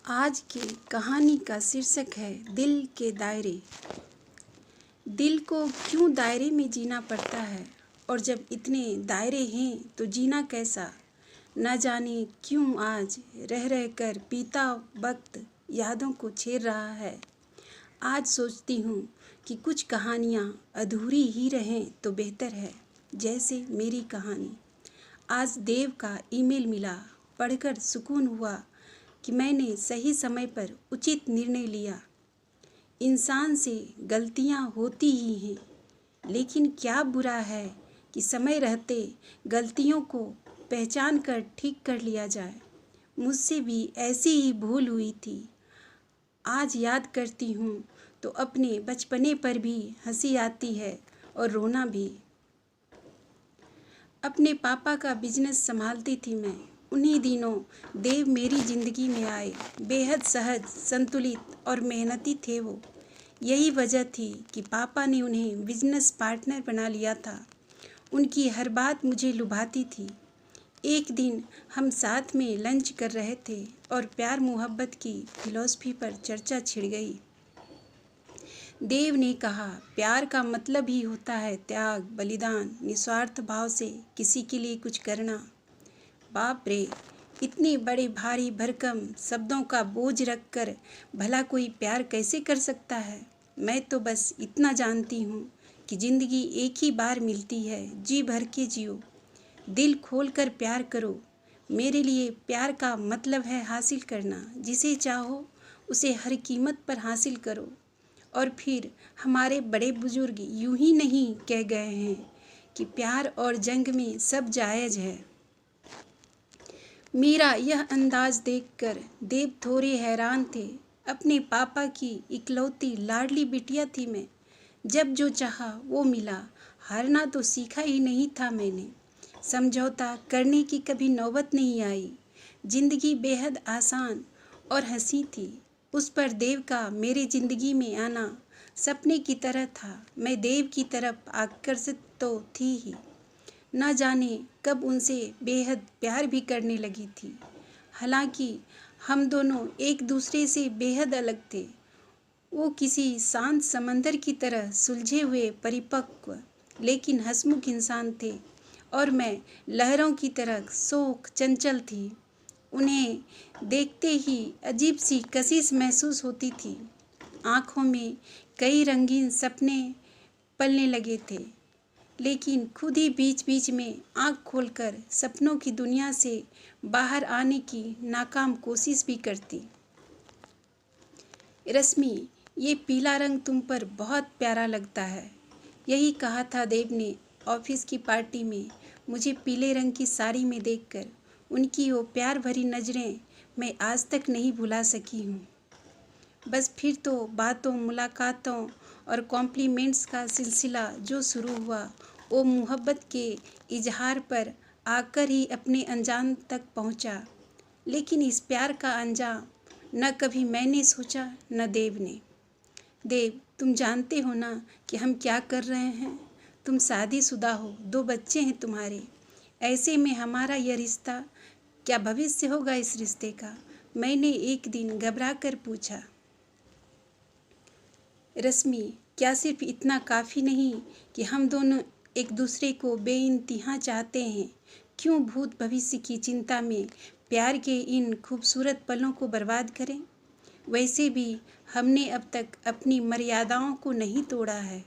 आज की कहानी का शीर्षक है दिल के दायरे। दिल को क्यों दायरे में जीना पड़ता है, और जब इतने दायरे हैं तो जीना कैसा। न जाने क्यों आज रह रह कर बीता वक्त यादों को छेड़ रहा है। आज सोचती हूँ कि कुछ कहानियाँ अधूरी ही रहें तो बेहतर है, जैसे मेरी कहानी। आज देव का ईमेल मिला, पढ़कर सुकून हुआ कि मैंने सही समय पर उचित निर्णय लिया। इंसान से गलतियां होती ही हैं, लेकिन क्या बुरा है कि समय रहते गलतियों को पहचान कर ठीक कर लिया जाए। मुझसे भी ऐसी ही भूल हुई थी। आज याद करती हूँ तो अपने बचपने पर भी हंसी आती है और रोना भी। अपने पापा का बिजनेस संभालती थी मैं। उन्हीं दिनों देव मेरी ज़िंदगी में आए। बेहद सहज, संतुलित और मेहनती थे वो। यही वजह थी कि पापा ने उन्हें बिजनेस पार्टनर बना लिया था। उनकी हर बात मुझे लुभाती थी। एक दिन हम साथ में लंच कर रहे थे और प्यार मोहब्बत की फिलॉसफी पर चर्चा छिड़ गई। देव ने कहा, प्यार का मतलब ही होता है त्याग, बलिदान, निस्वार्थ भाव से किसी के लिए कुछ करना। बाप रे, इतने बड़े भारी भरकम शब्दों का बोझ रखकर भला कोई प्यार कैसे कर सकता है। मैं तो बस इतना जानती हूँ कि ज़िंदगी एक ही बार मिलती है, जी भर के जियो, दिल खोल कर प्यार करो। मेरे लिए प्यार का मतलब है हासिल करना। जिसे चाहो उसे हर कीमत पर हासिल करो। और फिर हमारे बड़े बुजुर्ग यूं ही नहीं कह गए हैं कि प्यार और जंग में सब जायज़ है। मेरा यह अंदाज देखकर देव थोड़े हैरान थे। अपने पापा की इकलौती लाडली बिटिया थी मैं। जब जो चाहा वो मिला, हारना तो सीखा ही नहीं था मैंने। समझौता करने की कभी नौबत नहीं आई। जिंदगी बेहद आसान और हंसी थी। उस पर देव का मेरी ज़िंदगी में आना सपने की तरह था। मैं देव की तरफ आकर्षित तो थी ही, न जाने कब उनसे बेहद प्यार भी करने लगी थी। हालांकि हम दोनों एक दूसरे से बेहद अलग थे। वो किसी शांत समंदर की तरह सुलझे हुए परिपक्व लेकिन हंसमुख इंसान थे, और मैं लहरों की तरह शोक चंचल थी। उन्हें देखते ही अजीब सी कशिश महसूस होती थी। आँखों में कई रंगीन सपने पलने लगे थे, लेकिन खुद ही बीच बीच में आँख खोलकर सपनों की दुनिया से बाहर आने की नाकाम कोशिश भी करती। रश्मि, ये पीला रंग तुम पर बहुत प्यारा लगता है। यही कहा था देव ने ऑफिस की पार्टी में। मुझे पीले रंग की साड़ी में देखकर उनकी वो प्यार भरी नज़रें मैं आज तक नहीं भुला सकी हूँ। बस फिर तो बातों, मुलाकातों और कॉम्प्लीमेंट्स का सिलसिला जो शुरू हुआ, वो मोहब्बत के इजहार पर आकर ही अपने अंजाम तक पहुंचा। लेकिन इस प्यार का अंजाम न कभी मैंने सोचा न देव ने। देव, तुम जानते हो ना कि हम क्या कर रहे हैं। तुम शादीशुदा हो, 2 बच्चे हैं तुम्हारे। ऐसे में हमारा यह रिश्ता, क्या भविष्य होगा इस रिश्ते का। मैंने एक दिन घबरा कर पूछा। रश्मि, क्या सिर्फ इतना काफ़ी नहीं कि हम दोनों एक दूसरे को बेइंतहा चाहते हैं। क्यों भूत भविष्य की चिंता में प्यार के इन खूबसूरत पलों को बर्बाद करें। वैसे भी हमने अब तक अपनी मर्यादाओं को नहीं तोड़ा है,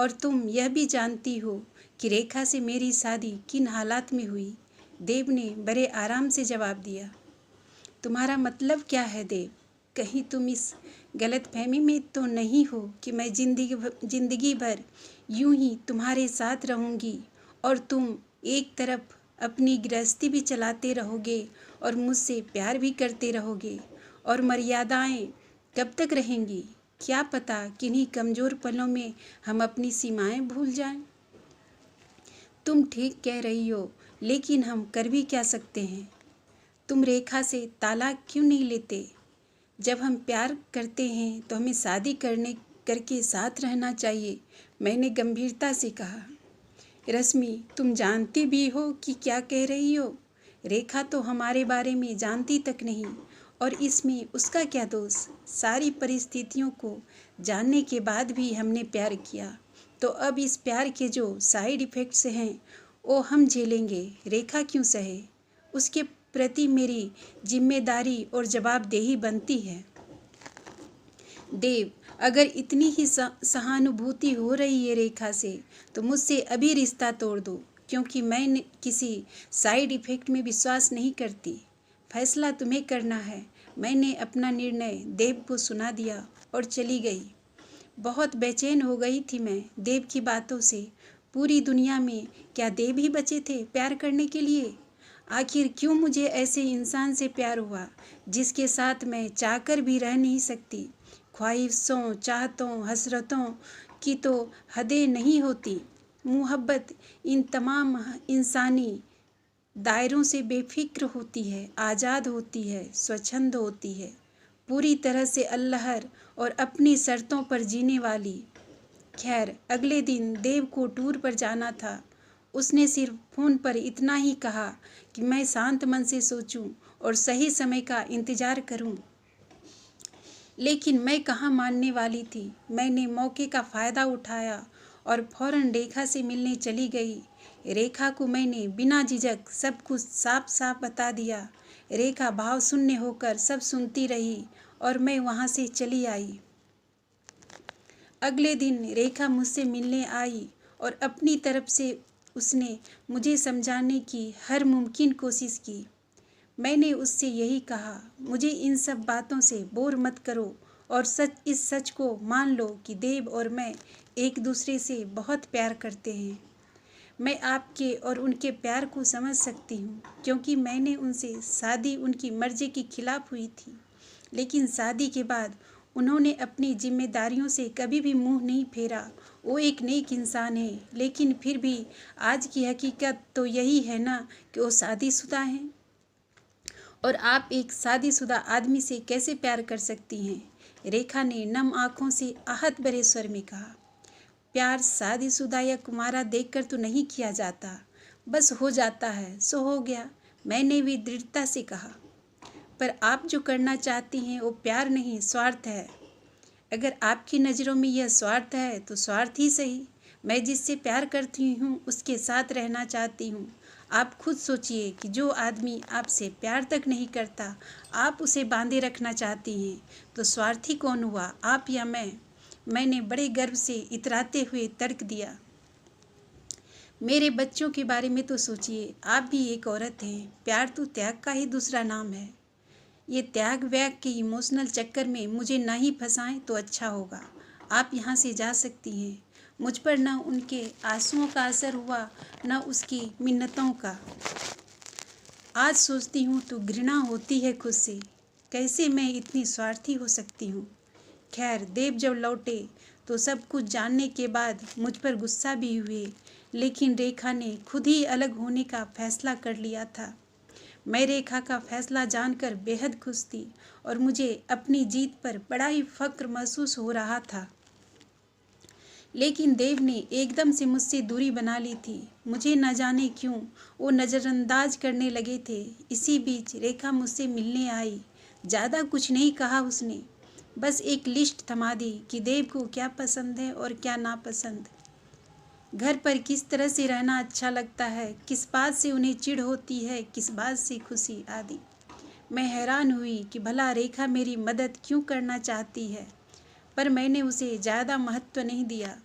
और तुम यह भी जानती हो कि रेखा से मेरी शादी किन हालात में हुई। देव ने बड़े आराम से जवाब दिया। तुम्हारा मतलब क्या है देव। कहीं तुम इस गलतफहमी में तो नहीं हो कि मैं जिंदगी भर यूं ही तुम्हारे साथ रहूंगी और तुम एक तरफ अपनी गृहस्थी भी चलाते रहोगे और मुझसे प्यार भी करते रहोगे। और मर्यादाएं कब तक रहेंगी। क्या पता किन्हीं कमज़ोर पलों में हम अपनी सीमाएं भूल जाएं। तुम ठीक कह रही हो, लेकिन हम कर भी क्या सकते हैं। तुम रेखा से तालाक क्यों नहीं लेते। जब हम प्यार करते हैं तो हमें शादी करके साथ रहना चाहिए, मैंने गंभीरता से कहा। रश्मि, तुम जानती भी हो कि क्या कह रही हो। रेखा तो हमारे बारे में जानती तक नहीं, और इसमें उसका क्या दोष। सारी परिस्थितियों को जानने के बाद भी हमने प्यार किया, तो अब इस प्यार के जो साइड इफ़ेक्ट्स हैं वो हम झेलेंगे, रेखा क्यों सहे। उसके प्रति मेरी जिम्मेदारी और जवाबदेही बनती है। देव, अगर इतनी ही सहानुभूति हो रही है रेखा से, तो मुझसे अभी रिश्ता तोड़ दो, क्योंकि मैं किसी साइड इफ़ेक्ट में विश्वास नहीं करती। फैसला तुम्हें करना है। मैंने अपना निर्णय देव को सुना दिया और चली गई। बहुत बेचैन हो गई थी मैं देव की बातों से। पूरी दुनिया में क्या देव ही बचे थे प्यार करने के लिए। आखिर क्यों मुझे ऐसे इंसान से प्यार हुआ जिसके साथ मैं चाहकर भी रह नहीं सकती। ख्वाहिशों, चाहतों, हसरतों की तो हदें नहीं होती। मुहब्बत इन तमाम इंसानी दायरों से बेफिक्र होती है, आज़ाद होती है, स्वच्छंद होती है, पूरी तरह से अल्लाहर और अपनी शर्तों पर जीने वाली। खैर, अगले दिन देव को टूर पर जाना था। उसने सिर्फ फ़ोन पर इतना ही कहा कि मैं शांत मन से सोचूं और सही समय का इंतज़ार करूं। लेकिन मैं कहाँ मानने वाली थी। मैंने मौके का फ़ायदा उठाया और फ़ौरन रेखा से मिलने चली गई। रेखा को मैंने बिना झिझक सब कुछ साफ साफ बता दिया। रेखा भाव शून्य होकर सब सुनती रही और मैं वहाँ से चली आई। अगले दिन रेखा मुझसे मिलने आई और अपनी तरफ से उसने मुझे समझाने की हर मुमकिन कोशिश की। मैंने उससे यही कहा, मुझे इन सब बातों से बोर मत करो और इस सच को मान लो कि देव और मैं एक दूसरे से बहुत प्यार करते हैं। मैं आपके और उनके प्यार को समझ सकती हूँ, क्योंकि मैंने उनसे शादी उनकी मर्जी के खिलाफ हुई थी। लेकिन शादी के बाद उन्होंने अपनी जिम्मेदारियों से कभी भी मुंह नहीं फेरा। वो एक नेक इंसान है, लेकिन फिर भी आज की हकीकत तो यही है ना कि वो शादीशुदा हैं। और आप एक शादीशुदा आदमी से कैसे प्यार कर सकती हैं। रेखा ने नम आंखों से आहत भरे स्वर में कहा, प्यार शादीशुदा या कुमारा देखकर तो नहीं किया जाता, बस हो जाता है सो हो गया। मैंने भी दृढ़ता से कहा, पर आप जो करना चाहती हैं वो प्यार नहीं, स्वार्थ है। अगर आपकी नज़रों में यह स्वार्थ है तो स्वार्थ ही सही। मैं जिससे प्यार करती हूँ उसके साथ रहना चाहती हूँ। आप खुद सोचिए कि जो आदमी आपसे प्यार तक नहीं करता, आप उसे बांधे रखना चाहती हैं, तो स्वार्थी कौन हुआ, आप या मैं। मैंने बड़े गर्व से इतराते हुए तर्क दिया, मेरे बच्चों के बारे में तो सोचिए, आप भी एक औरत हैं। प्यार तो त्याग का ही दूसरा नाम है। ये त्याग व्याग के इमोशनल चक्कर में मुझे ना ही फंसाएं तो अच्छा होगा। आप यहाँ से जा सकती हैं। मुझ पर न उनके आंसुओं का असर हुआ, न उसकी मिन्नतों का। आज सोचती हूँ तो घृणा होती है खुद से, कैसे मैं इतनी स्वार्थी हो सकती हूँ। खैर, देव जब लौटे तो सब कुछ जानने के बाद मुझ पर गुस्सा भी हुए, लेकिन रेखा ने खुद ही अलग होने का फैसला कर लिया था। मैं रेखा का फैसला जानकर बेहद खुश थी और मुझे अपनी जीत पर बड़ा ही फख्र महसूस हो रहा था। लेकिन देव ने एकदम से मुझसे दूरी बना ली थी। मुझे न जाने क्यों वो नज़रअंदाज करने लगे थे। इसी बीच रेखा मुझसे मिलने आई। ज़्यादा कुछ नहीं कहा उसने, बस एक लिस्ट थमा दी कि देव को क्या पसंद है और क्या नापसंद, घर पर किस तरह से रहना अच्छा लगता है, किस बात से उन्हें चिढ़ होती है, किस बात से खुशी आदि। मैं हैरान हुई कि भला रेखा मेरी मदद क्यों करना चाहती है, पर मैंने उसे ज़्यादा महत्व नहीं दिया।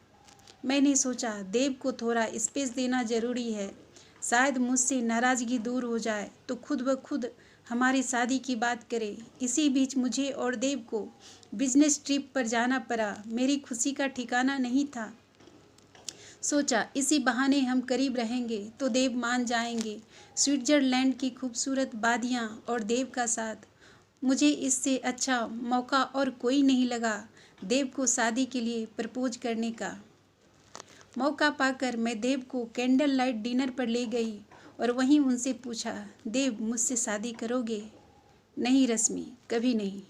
मैंने सोचा देव को थोड़ा स्पेस देना ज़रूरी है, शायद मुझसे नाराज़गी दूर हो जाए तो खुद ब खुद हमारी शादी की बात करे। इसी बीच मुझे और देव को बिजनेस ट्रिप पर जाना पड़ा। मेरी खुशी का ठिकाना नहीं था। सोचा इसी बहाने हम करीब रहेंगे तो देव मान जाएंगे। स्विट्ज़रलैंड की खूबसूरत वादियाँ और देव का साथ, मुझे इससे अच्छा मौका और कोई नहीं लगा देव को शादी के लिए प्रपोज करने का। मौका पाकर मैं देव को कैंडल लाइट डिनर पर ले गई और वहीं उनसे पूछा, देव मुझसे शादी करोगे? नहीं रश्मि, कभी नहीं।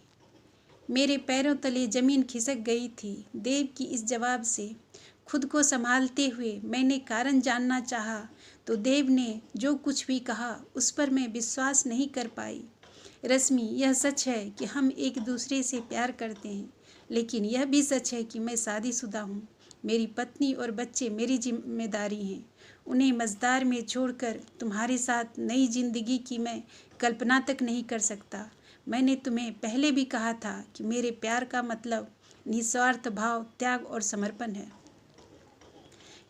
मेरे पैरों तले ज़मीन खिसक गई थी देव की इस जवाब से। खुद को संभालते हुए मैंने कारण जानना चाहा तो देव ने जो कुछ भी कहा उस पर मैं विश्वास नहीं कर पाई। रश्मि, यह सच है कि हम एक दूसरे से प्यार करते हैं, लेकिन यह भी सच है कि मैं शादीशुदा हूँ। मेरी पत्नी और बच्चे मेरी जिम्मेदारी हैं। उन्हें मझधार में छोड़कर तुम्हारे साथ नई जिंदगी की मैं कल्पना तक नहीं कर सकता। मैंने तुम्हें पहले भी कहा था कि मेरे प्यार का मतलब निस्वार्थ भाव, त्याग और समर्पण है।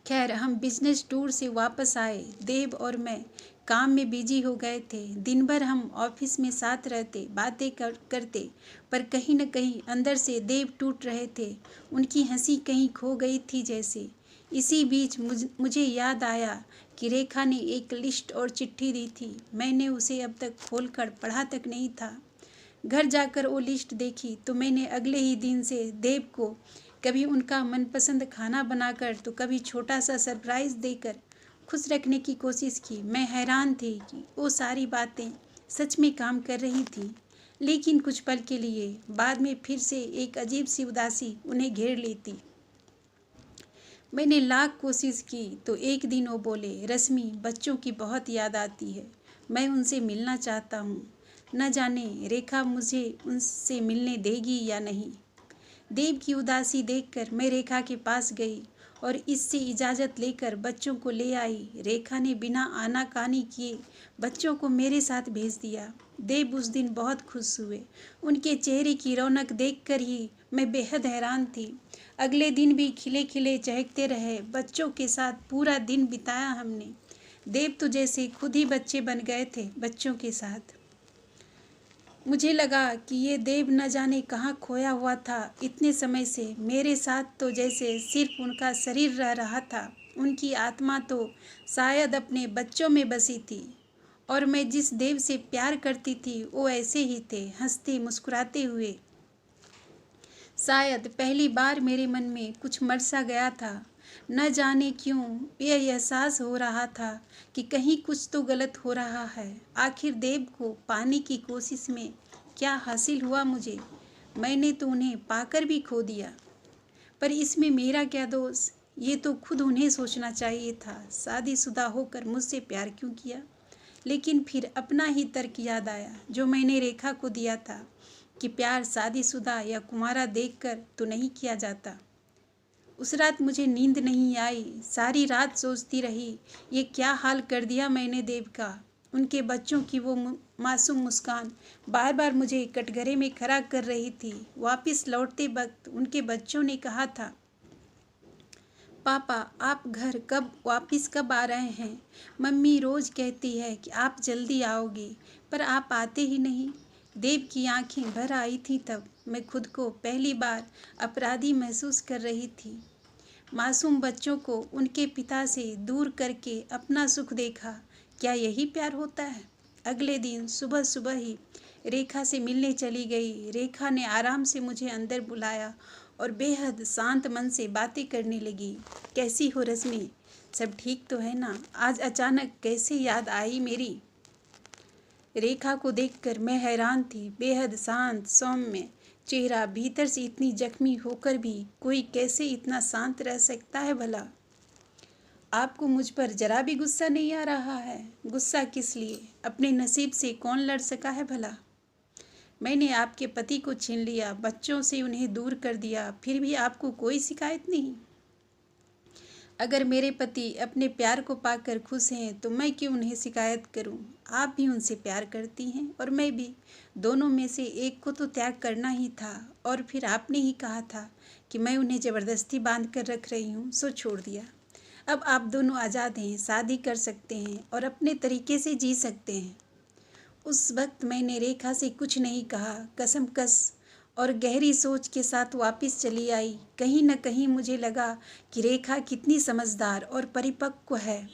खैर, हम बिजनेस टूर से वापस आए। देव और मैं काम में बिजी हो गए थे। दिन भर हम ऑफिस में साथ रहते, बातें करते, पर कहीं न कहीं अंदर से देव टूट रहे थे। उनकी हंसी कहीं खो गई थी जैसे। इसी बीच मुझे याद आया कि रेखा ने एक लिस्ट और चिट्ठी दी थी। मैंने उसे अब तक खोलकर पढ़ा तक नहीं था। घर जाकर वो लिस्ट देखी तो मैंने अगले ही दिन से देव को कभी उनका मनपसंद खाना बनाकर तो कभी छोटा सा सरप्राइज़ देकर खुश रखने की कोशिश की। मैं हैरान थी कि वो सारी बातें सच में काम कर रही थी, लेकिन कुछ पल के लिए बाद में फिर से एक अजीब सी उदासी उन्हें घेर लेती। मैंने लाख कोशिश की तो एक दिन वो बोले, रश्मि, बच्चों की बहुत याद आती है, मैं उनसे मिलना चाहता हूँ। न जाने रेखा मुझे उनसे मिलने देगी या नहीं। देव की उदासी देखकर मैं रेखा के पास गई और इससे इजाज़त लेकर बच्चों को ले आई। रेखा ने बिना आनाकानी किए बच्चों को मेरे साथ भेज दिया। देव उस दिन बहुत खुश हुए। उनके चेहरे की रौनक देखकर ही मैं बेहद हैरान थी। अगले दिन भी खिले खिले चहकते रहे। बच्चों के साथ पूरा दिन बिताया हमने। देव तो जैसे खुद ही बच्चे बन गए थे बच्चों के साथ। मुझे लगा कि ये देव न जाने कहाँ खोया हुआ था इतने समय से। मेरे साथ तो जैसे सिर्फ उनका शरीर रह रहा था, उनकी आत्मा तो शायद अपने बच्चों में बसी थी। और मैं जिस देव से प्यार करती थी वो ऐसे ही थे, हंसते मुस्कुराते हुए। शायद पहली बार मेरे मन में कुछ मर सा गया था। न जाने क्यों यह एहसास हो रहा था कि कहीं कुछ तो गलत हो रहा है। आखिर देव को पाने की कोशिश में क्या हासिल हुआ मुझे? मैंने तो उन्हें पाकर भी खो दिया। पर इसमें मेरा क्या दोष? ये तो खुद उन्हें सोचना चाहिए था। शादीशुदा होकर मुझसे प्यार क्यों किया? लेकिन फिर अपना ही तर्क याद आया जो मैंने रेखा को दिया था कि प्यार शादीशुदा या कुंवारा देखकर तो नहीं किया जाता। उस रात मुझे नींद नहीं आई। सारी रात सोचती रही, ये क्या हाल कर दिया मैंने देव का। उनके बच्चों की वो मासूम मुस्कान बार बार मुझे कटघरे में खड़ा कर रही थी। वापस लौटते वक्त उनके बच्चों ने कहा था, पापा आप घर कब आ रहे हैं? मम्मी रोज़ कहती है कि आप जल्दी आओगे, पर आप आते ही नहीं। देव की आंखें भर आई थी तब मैं खुद को पहली बार अपराधी महसूस कर रही थी। मासूम बच्चों को उनके पिता से दूर करके अपना सुख देखा। क्या यही प्यार होता है? अगले दिन सुबह सुबह ही रेखा से मिलने चली गई। रेखा ने आराम से मुझे अंदर बुलाया और बेहद शांत मन से बातें करने लगी। कैसी हो रश्मि? सब ठीक तो है ना? आज अचानक कैसे याद आई मेरी? रेखा को देखकर मैं हैरान थी। बेहद शांत सौम्य चेहरा, भीतर से इतनी जख्मी होकर भी कोई कैसे इतना शांत रह सकता है भला? आपको मुझ पर जरा भी गुस्सा नहीं आ रहा है? गुस्सा किस लिए? अपने नसीब से कौन लड़ सका है भला? मैंने आपके पति को छीन लिया, बच्चों से उन्हें दूर कर दिया, फिर भी आपको कोई शिकायत नहीं? अगर मेरे पति अपने प्यार को पाकर खुश हैं तो मैं क्यों उन्हें शिकायत करूं? आप भी उनसे प्यार करती हैं और मैं भी। दोनों में से एक को तो त्याग करना ही था। और फिर आपने ही कहा था कि मैं उन्हें ज़बरदस्ती बांध कर रख रही हूँ, सो छोड़ दिया। अब आप दोनों आज़ाद हैं, शादी कर सकते हैं और अपने तरीके से जी सकते हैं। उस वक्त मैंने रेखा से कुछ नहीं कहा, कसमकस और गहरी सोच के साथ वापस चली आई। कहीं न कहीं मुझे लगा कि रेखा कितनी समझदार और परिपक्व है,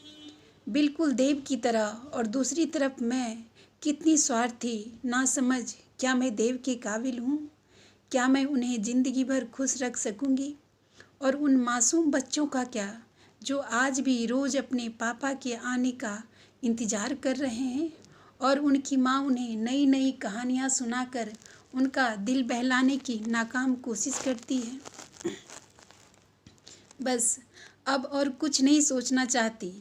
बिल्कुल देव की तरह, और दूसरी तरफ मैं कितनी स्वार्थी, नासमझ। क्या मैं देव के काबिल हूँ? क्या मैं उन्हें ज़िंदगी भर खुश रख सकूँगी? और उन मासूम बच्चों का क्या, जो आज भी रोज़ अपने पापा के आने का इंतज़ार कर रहे हैं और उनकी माँ उन्हें नई नई कहानियाँ सुनाकर उनका दिल बहलाने की नाकाम कोशिश करती है। बस अब और कुछ नहीं सोचना चाहती।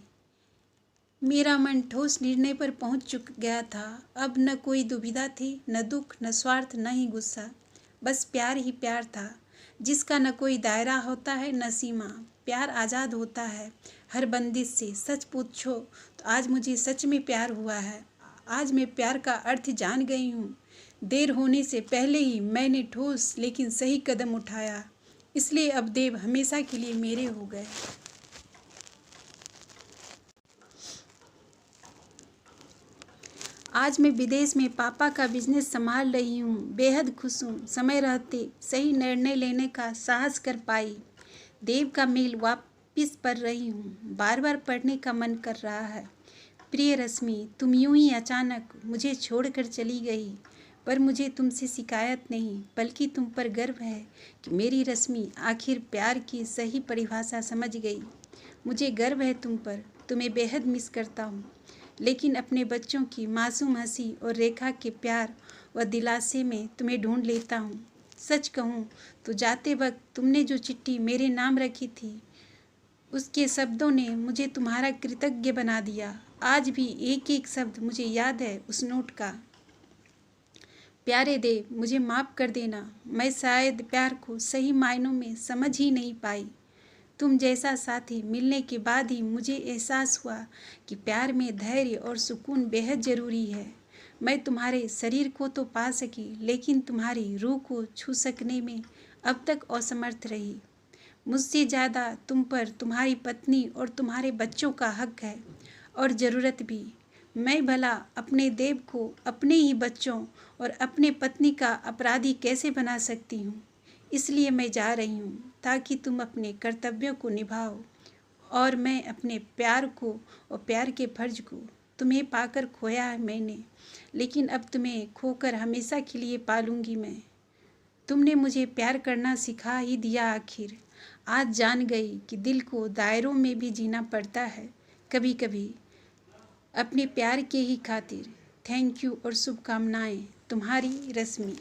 मेरा मन ठोस निर्णय पर पहुंच चुक गया था। अब न कोई दुविधा थी, न दुख, न स्वार्थ, न ही गुस्सा। बस प्यार ही प्यार था, जिसका न कोई दायरा होता है न सीमा। प्यार आज़ाद होता है हर बंदिश से। सच पूछो तो आज मुझे सच में प्यार हुआ है। आज मैं प्यार का अर्थ जान गई हूँ। देर होने से पहले ही मैंने ठोस लेकिन सही कदम उठाया, इसलिए अब देव हमेशा के लिए मेरे हो गए। आज मैं विदेश में पापा का बिजनेस संभाल रही हूँ। बेहद खुश हूँ। समय रहते सही निर्णय लेने का साहस कर पाई। देव का मेल वापस पढ़ रही हूँ। बार बार पढ़ने का मन कर रहा है। प्रिय रश्मि, तुम यूं ही अचानक मुझे छोड़कर चली गई, पर मुझे तुमसे शिकायत नहीं, बल्कि तुम पर गर्व है कि मेरी रश्मि आखिर प्यार की सही परिभाषा समझ गई। मुझे गर्व है तुम पर। तुम्हें बेहद मिस करता हूँ, लेकिन अपने बच्चों की मासूम हंसी और रेखा के प्यार व दिलासे में तुम्हें ढूंढ लेता हूँ। सच कहूँ तो जाते वक्त तुमने जो चिट्ठी मेरे नाम रखी थी, उसके शब्दों ने मुझे तुम्हारा कृतज्ञ बना दिया। आज भी एक एक शब्द मुझे याद है उस नोट का। प्यारे देव, मुझे माफ़ कर देना। मैं शायद प्यार को सही मायनों में समझ ही नहीं पाई। तुम जैसा साथी मिलने के बाद ही मुझे एहसास हुआ कि प्यार में धैर्य और सुकून बेहद ज़रूरी है। मैं तुम्हारे शरीर को तो पा सकी, लेकिन तुम्हारी रूह को छू सकने में अब तक असमर्थ रही। मुझसे ज़्यादा तुम पर तुम्हारी पत्नी और तुम्हारे बच्चों का हक है और ज़रूरत भी। मैं भला अपने देव को अपने ही बच्चों और अपने पत्नी का अपराधी कैसे बना सकती हूँ। इसलिए मैं जा रही हूँ ताकि तुम अपने कर्तव्यों को निभाओ और मैं अपने प्यार को और प्यार के फर्ज को। तुम्हें पाकर खोया है मैंने, लेकिन अब तुम्हें खोकर हमेशा के लिए पालूंगी मैं। तुमने मुझे प्यार करना सिखा ही दिया आखिर। आज जान गई कि दिल को दायरों में भी जीना पड़ता है कभी कभी, अपने प्यार के ही खातिर। थैंक यू और शुभकामनाएं। तुम्हारी रश्मि।